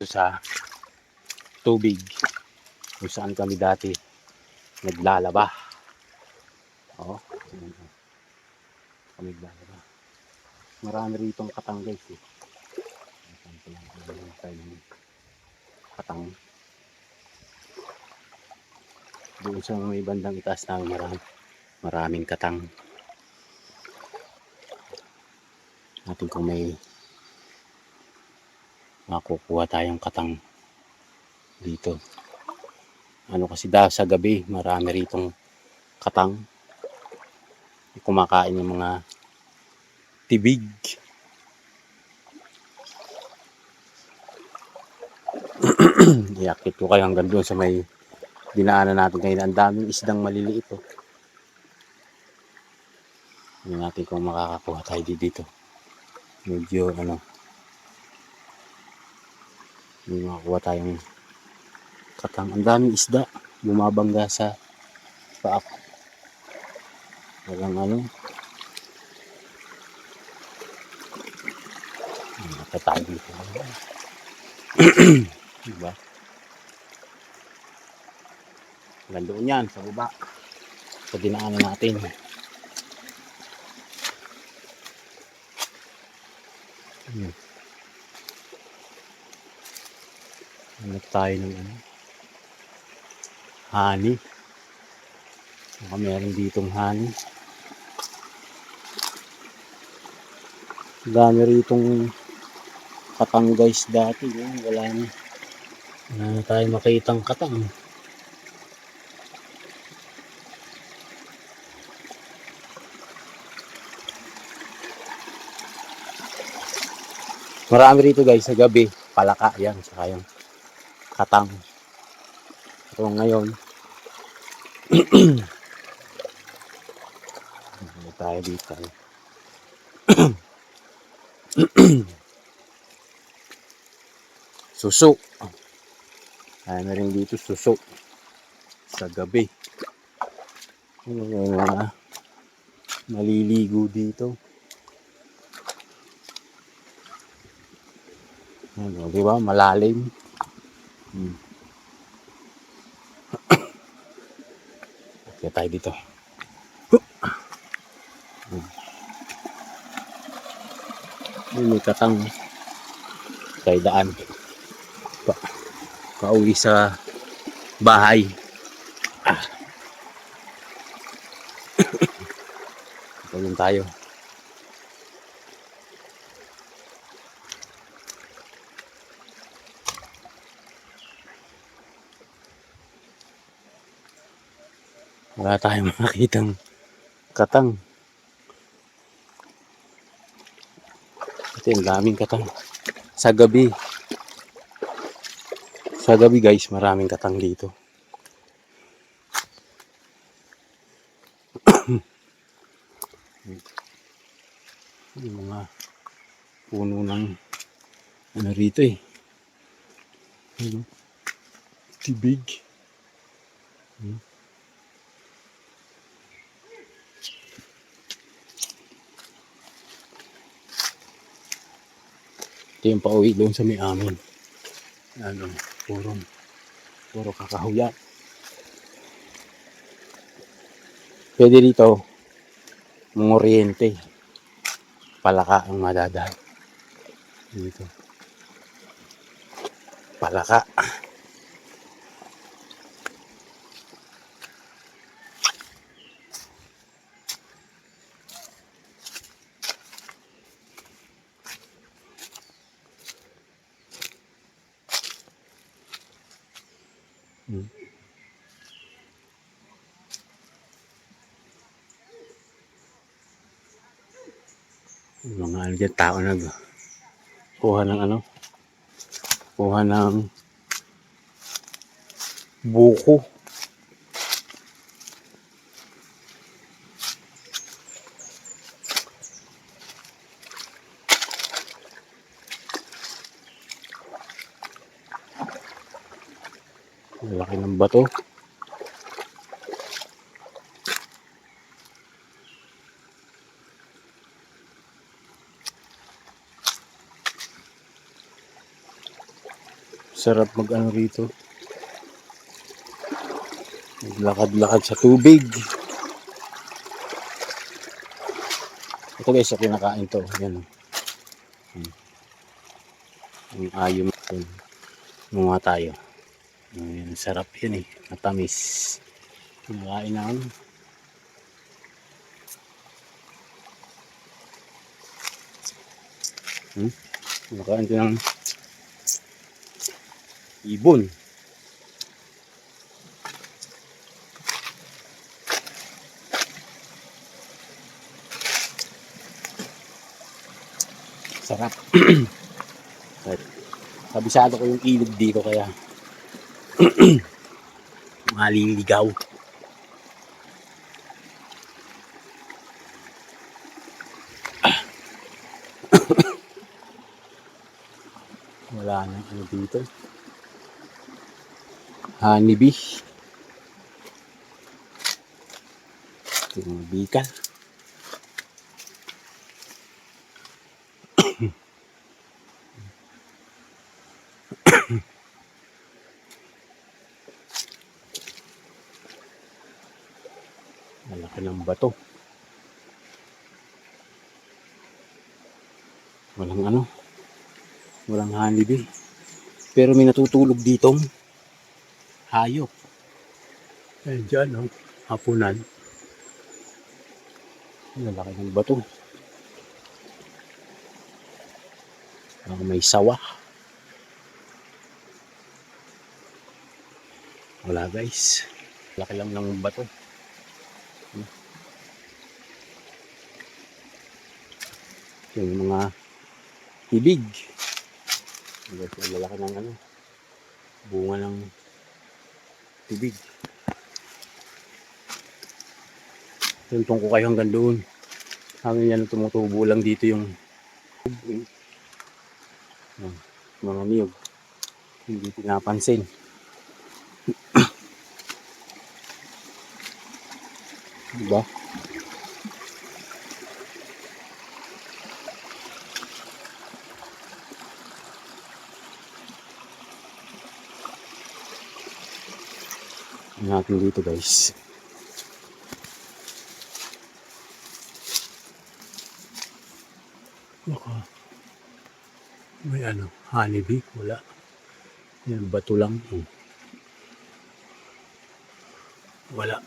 sa tubig kung saan kami dati naglalaba. Oo, kami naglalaba. Marami ritong katang guys eh. Katang. Doon sa may bandang itaas namin maraming katang. Natin kung may makukuha tayong katang dito. Ano kasi sa gabi marami ritong katang. Kumakain ng mga tibig. Iakit ko kayo hanggang doon sa may dinaanan natin ngayon. Ang daming isdang maliliit oh. Hindi natin kung makakakuha tayo dito. Medyo may makakuha tayong katang. Ang daming isda bumabangga sa paak. Walang nakatayo dito. Diba? Gandoon yan sa baba. Sa dinaanan natin. Hanap tayo ng honey. Baka meron ditong honey. Dami ritong katang guys dati. Wala na tayo makitang katang. Marami rito guys sa gabi. Palaka yan. Saka yung katang. So ngayon tayo dito. Suso. Kaya na rin dito suso. Sa gabi. Yung mga maliligo dito. Diba? Malalim. Kaya tayo dito. May katang kay daan. Pauwi sa bahay. Ito tayo. Wala tayong makitang katang. Ito yung daming katang. Sa gabi. Sa gabi guys, maraming katang dito. Yung mga puno ng rito eh. Tibig. Ito yung pauwi doon sa may amin. Puro kakahuyat. Pwede dito mga oriente. Palaka ang madadaan. Dito. Palaka. Mga dyan tao kuha ng kuha ng buko. Malaki ng bato. Sarap mag ano rito. Maglakad-lakad sa tubig. Ito guys, sa kinakain to. Yan. Ang ayom. Mga tayo. Ayan, sarap yan eh. Matamis. Kinakain namin. Kinakain ko ng ibon. Sarap. Kabisado ko yung ilog dito kaya maliligaw. Wala nang ano dito. Honeybee. Ito yung bikal. Malaki ng bato. Walang ano. Walang honeybee. Pero may natutulog ditong hayop. Ayan dyan, oh. Hapunan. Malaki ng bato. May sawa. Wala guys. Laki lang ng bato. Yung mga tibig. Lalaki ng ano. Bunga ng tibig. Tuntong ko kayo hanggang doon. Hanggang yan tumutubo lang dito yung mga niyog. Hindi pinapansin. Diba? Natin dito guys. Baka may ano, honeybee, wala. Yan, bato lang. Wala.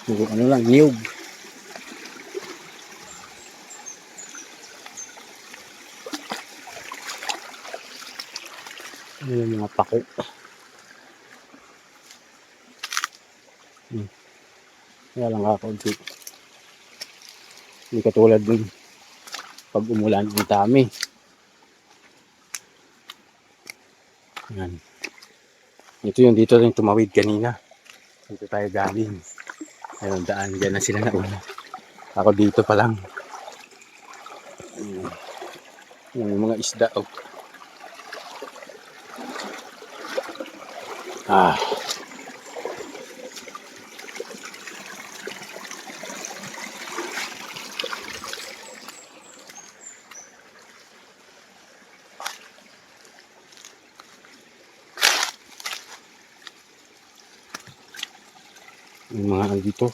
Ano lang, niyog. Ano yung mga pako. Kaya lang kakaunti. Hindi katulad dun pag umulan ang dami. Yan. Ito yung dito rin tumawid kanina. Dito tayo galing. Ayun, daan. Diyan na sila nauna. Ako dito pa lang. Yung mga isda. Oh. Yung mga dito.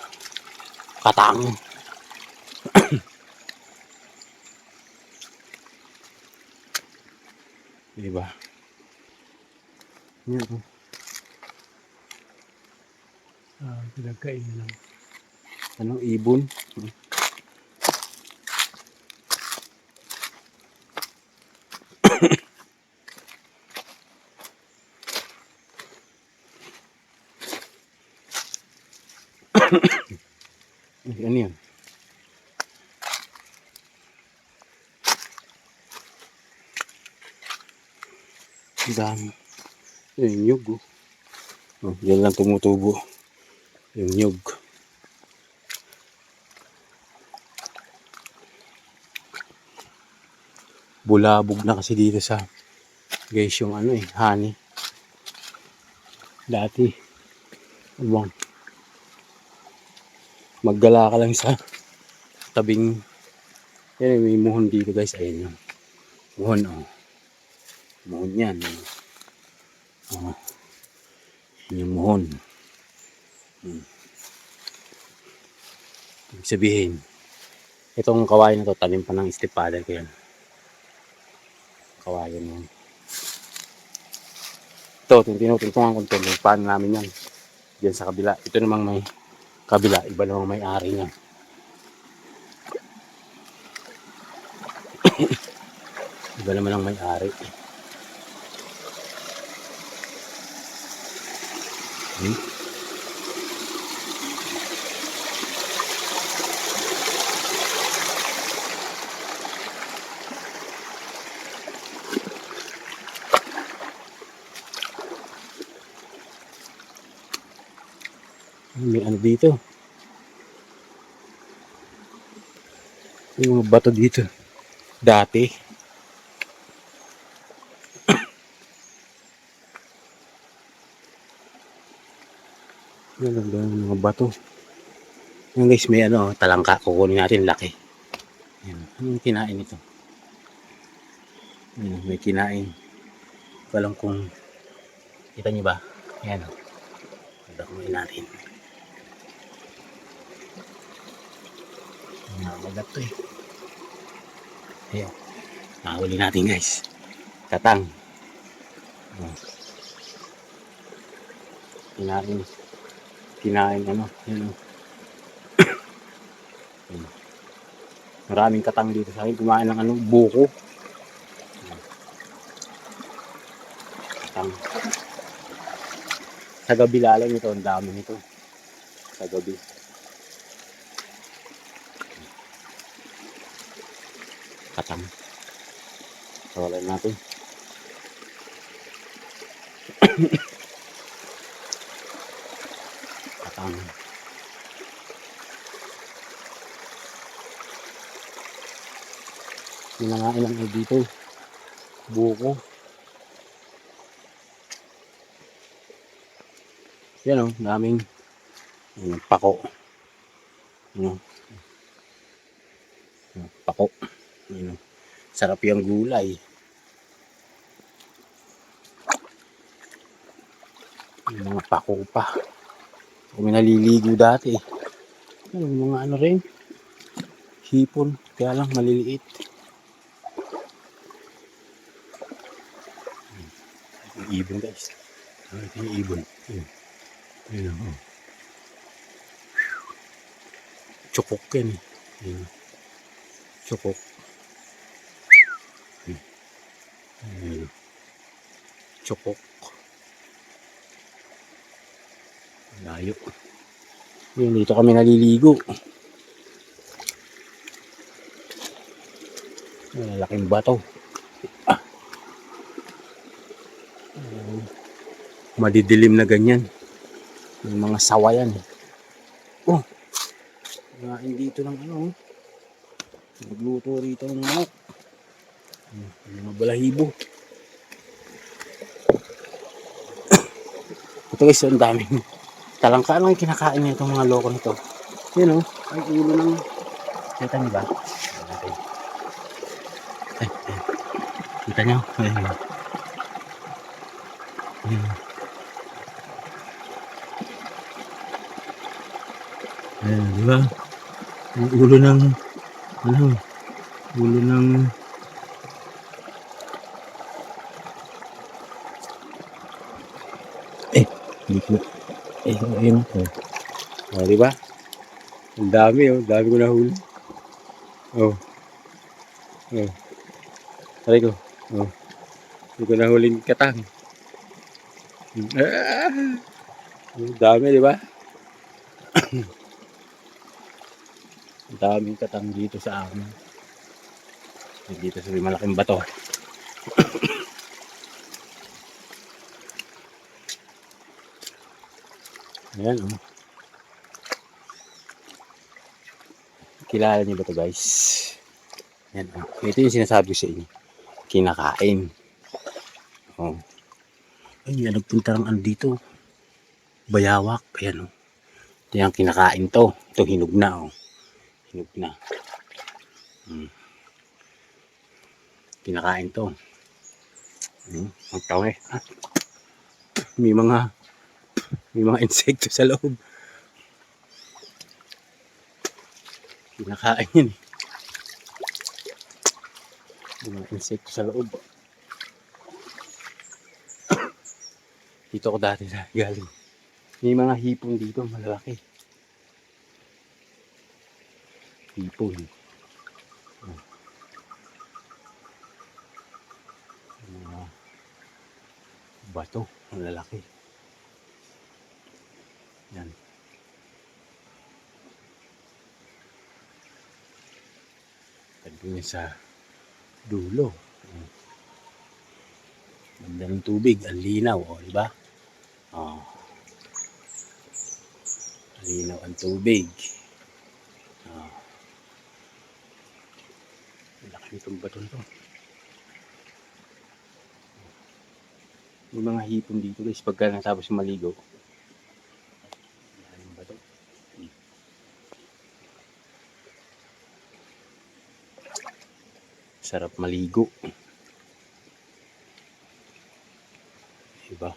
Katang. Diba? Yan o. Pinagkain lang. Ano, ibon? Ano yan? Ang dami. Yung nyug. Yan lang tumutubo. Yung nyug. Bulabog na kasi dito sa guys yung ano eh, honey. Dati. Abang. Maggala ka lang sa tabing. Yan may muhon dito guys. Ayun yung muhon oh. Muhon yan. Oh, yun yung muhon. Ibig sabihin, itong kawayan na to, talim pa ng stepfather ko yan. Kawayan yan. Ito, tinutuntungan ko ito. Paano namin yan. Diyan sa kabila. Ito namang may kabila. Iba namang may ari niya. Iba naman ang may ari. May ano dito. Yung mga bato dito. Dati. Yan ang mga bato. Yan guys, may ano, talangka. Kukunin natin laki. Yan. Anong kinain ito? Yan, may kinain. Walang kung kita niyo ba? Yan. Dakumin natin. Magat to eh. Ayan. Nakahuli natin guys. Katang. Kinain ano. Yan. Maraming katang dito sa akin. Kumain ng ano, buko. Katang. Sa gabi lalo nito. Ang dami nito. Sa gabi. Katang. Kawalan natin. Katang. Pinangain lang ay dito. Buko. Yan o, daming pako. Yan o. Pako. Yan o. Sarap yung gulay. Yung mga pako pa. Kung naliligo dati. Yung mga ano rin. Hipon. Kaya lang maliliit. Yung ibon guys. Ito yung ibon. Ayan o. Tsukok yan eh. Ayan. Tsukok. Ayan. Tsukok. Layo. Ayan, dito kami naliligo. Malaking bato. Madidilim na ganyan. May mga sawayan. Oh. Ngain dito ng ano. Nagluto rito ng manok. Mga balahibo. Ito guys, ang daming talangka. Ano yung kinakain niya itong mga loko nito? Yan o. Ang ulo ng... Kita niyo ba? Kita niyo? Ayan. Ayan, di ba? Ang ulo ng... Ano? Ulo ng... Ayun. Oh, di ba? Ang dami oh, dami ko nahuli. Oh. Oh. Aray ko. Oh. Hindi ko nahuling katang. Ang dami, di ba? Ang daming katang dito sa amin. Dito sa malaking bato. Ayan oh. Kilala niyo ba ito guys? Ayan oh. Ito yung sinasabi ko sa inyo. Kinakain. Oh. Ay, nagpunta lang dito. Bayawak. Ayan oh. Ito yung kinakain to. Ito hinog na oh. Hinog na. Kinakain to. Ang tawi. May mga insekto sa loob. Kinakain yun eh. May mga insekto sa loob. Dito ko dati galing. May mga hipon dito, malalaki. Hipon. Mga bato, malalaki. Yan. Pagdating sa dulo. Ganda ng tubig, ang linaw, o, diba? Oh. Linaw ang tubig. Oh. Laki nitong baton to. May mga hipon dito guys, pagka natapos maligo. Yung bato. Sarap maligo. Diba?